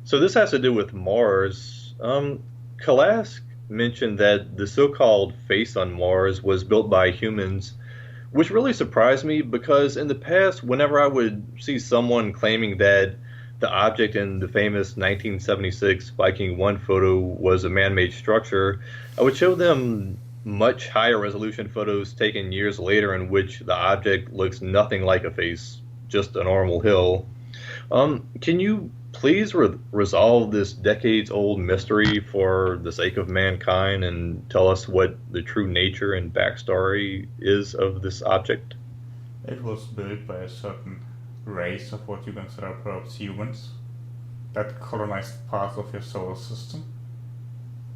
So this has to do with Mars. Kalask mentioned that the so-called face on Mars was built by humans, which really surprised me because in the past, whenever I would see someone claiming that the object in the famous 1976 Viking 1 photo was a man-made structure, I would show them much higher resolution photos taken years later in which the object looks nothing like a face, just a normal hill. Can you please resolve this decades-old mystery for the sake of mankind and tell us what the true nature and backstory is of this object? It was built by a certain race of what you consider perhaps humans that colonized parts of your solar system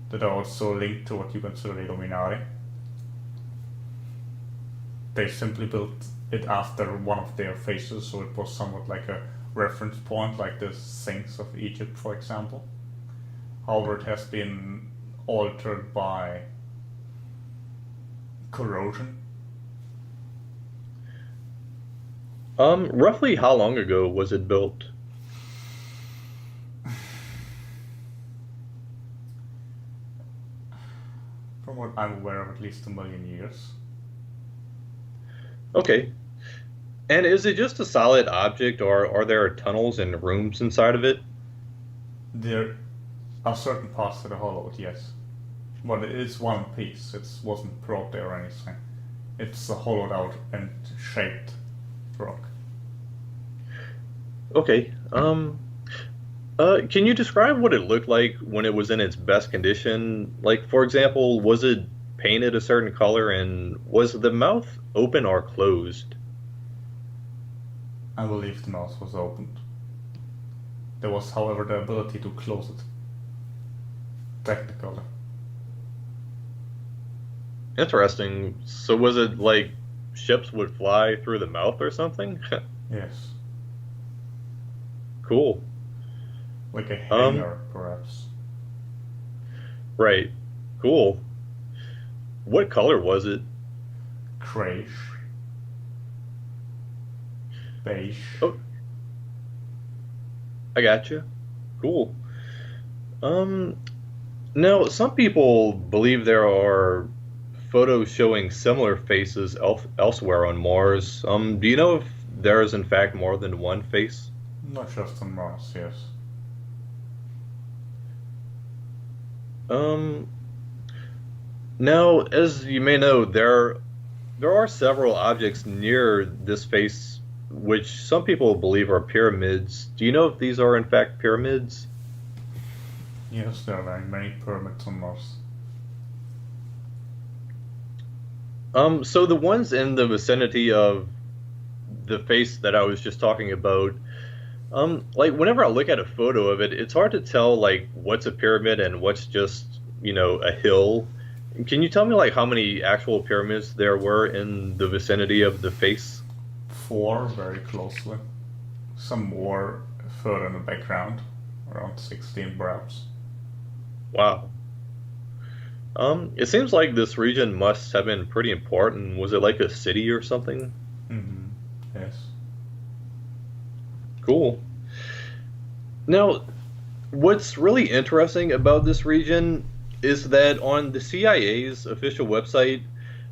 that are also linked to what you consider the Illuminati. They simply built it after one of their faces, so it was somewhat like a reference point, like the Sphinx of Egypt, for example. However, it has been altered by corrosion. Roughly how long ago was it built? From what I'm aware of, at least a million years. Okay. And is it just a solid object, or are there tunnels and rooms inside of it? There are certain parts that are hollowed, yes. But it is one piece. It wasn't brought there or anything. It's a hollowed out and shaped rock. Okay. Can you describe what it looked like when it was in its best condition? Like, for example, was it painted a certain color, and was the mouth open or closed? I believe the mouth was opened. There was, however, the ability to close it. Technically. Interesting. So was it like ships would fly through the mouth or something? Yes. Cool. Like a Um, hanger, perhaps. right. Cool. What color was it? Grayish. Beige. Oh, I got you. Cool. Um, Now some people believe there are photos showing similar faces elsewhere on Mars. Do you know if there is in fact more than one face? Not just on Mars, yes. Um, Now, as you may know, there are several objects near this face which some people believe are pyramids. Do you know if these are in fact pyramids? Yes, there are very many pyramids on Mars. So the ones in the vicinity of the face that I was just talking about, like whenever I look at a photo of it, it's hard to tell like what's a pyramid and what's just, a hill. Can you tell me like how many actual pyramids there were in the vicinity of the face? Four, very closely. Some more further in the background, around 16 perhaps. Wow. It seems like this region must have been pretty important. Was it like a city or something? Mm-hmm. Yes. Cool. Now, what's really interesting about this region is that on the CIA's official website,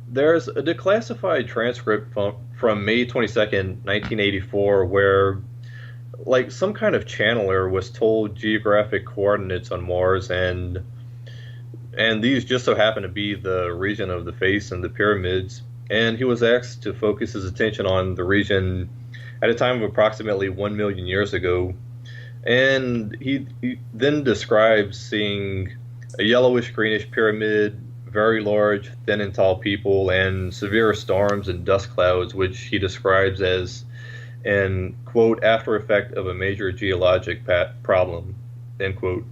there's a declassified transcript from May 22nd, 1984, where like some kind of channeler was told geographic coordinates on Mars, and these just so happen to be the region of the face and the pyramids. And he was asked to focus his attention on the region at a time of approximately 1 million years ago. And he then describes seeing a yellowish greenish pyramid, very large, thin and tall people, and severe storms and dust clouds, which he describes as an quote after effect of a major geologic problem, end quote.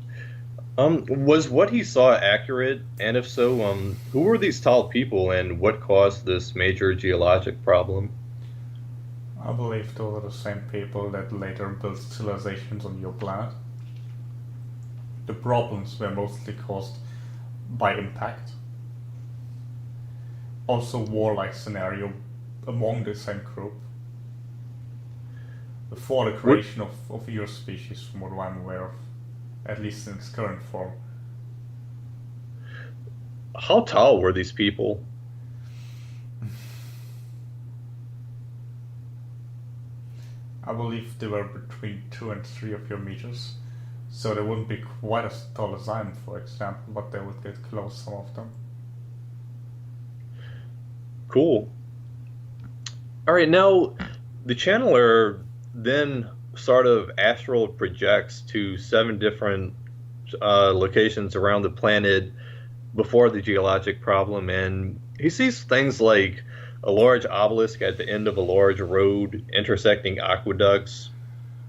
Was what he saw accurate? And if so, who were these tall people and what caused this major geologic problem? I believe those are the same people that later built civilizations on your planet. The problems were mostly caused by impact. Also, warlike scenario among the same group. Before the What? creation of your species, from what I'm aware of. at least in its current form. How tall were these people? I believe they were between 2 and 3 of your meters, so they wouldn't be quite as tall as I am, for example, but they would get close, some of them. Cool. All right, now the channeler then sort of astral projects to 7 different locations around the planet before the geologic problem, and he sees things like a large obelisk at the end of a large road intersecting aqueducts,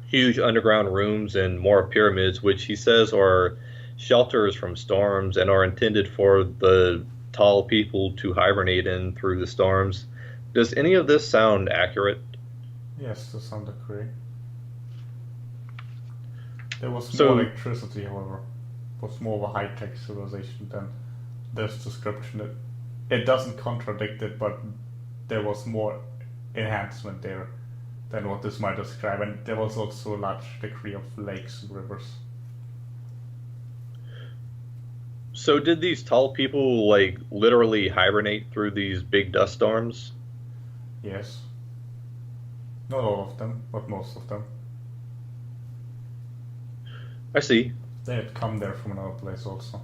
huge underground rooms, and more pyramids, which he says are shelters from storms and are intended for the tall people to hibernate in through the storms. Does any of this sound accurate? Yes, to some degree. There was more So, electricity, however. It was more of a high-tech civilization than this description. It doesn't contradict it, but there was more enhancement there than what this might describe, and there was also a large degree of lakes and rivers. so did these tall people like literally hibernate through these big dust storms? Yes. Not all of them, but most of them. I see. They had come there from another place also.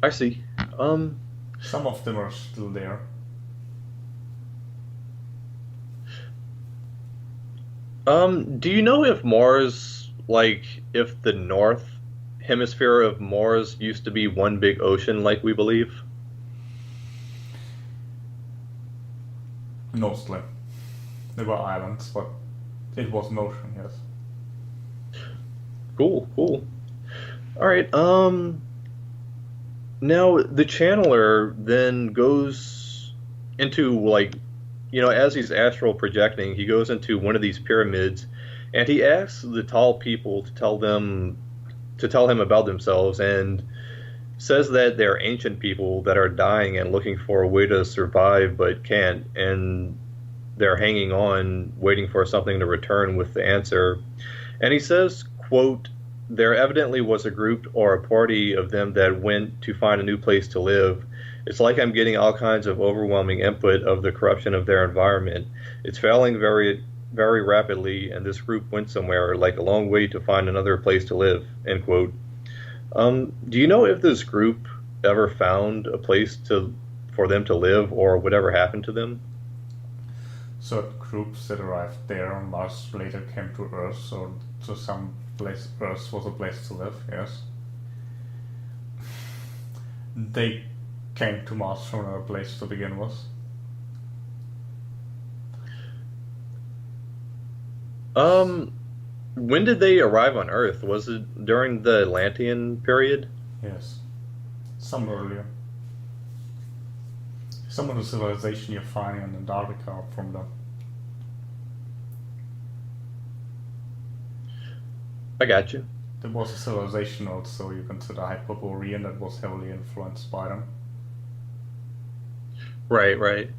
I see. Um, Some of them are still there. do you know if Mars, like, if the north hemisphere of Mars used to be one big ocean like we believe? Mostly. There were islands, but it was an ocean, yes. Cool, cool. All right. Now the channeler then goes into like, as he's astral projecting, he goes into one of these pyramids, and he asks the tall people to tell him about themselves, and says that they're ancient people that are dying and looking for a way to survive but can't, and they're hanging on, waiting for something to return with the answer. And he says, quote, there evidently was a group or a party of them that went to find a new place to live. It's like I'm getting all kinds of overwhelming input of the corruption of their environment. It's failing very, very rapidly, and this group went somewhere, like a long way to find another place to live, end quote. Do you know if this group ever found a place for them to live, or whatever happened to them? Certain groups that arrived there on Mars later came to Earth, so to some place, Earth was a place to live, yes. They came to Mars from another place to begin with. Um, when did they arrive on Earth? Was it during the Atlantean period? Yes. Some earlier. Some of the civilization you're finding in Antarctica are from them. I got you. There was a civilization also you consider Hyperborean that was heavily influenced by them. Right, right.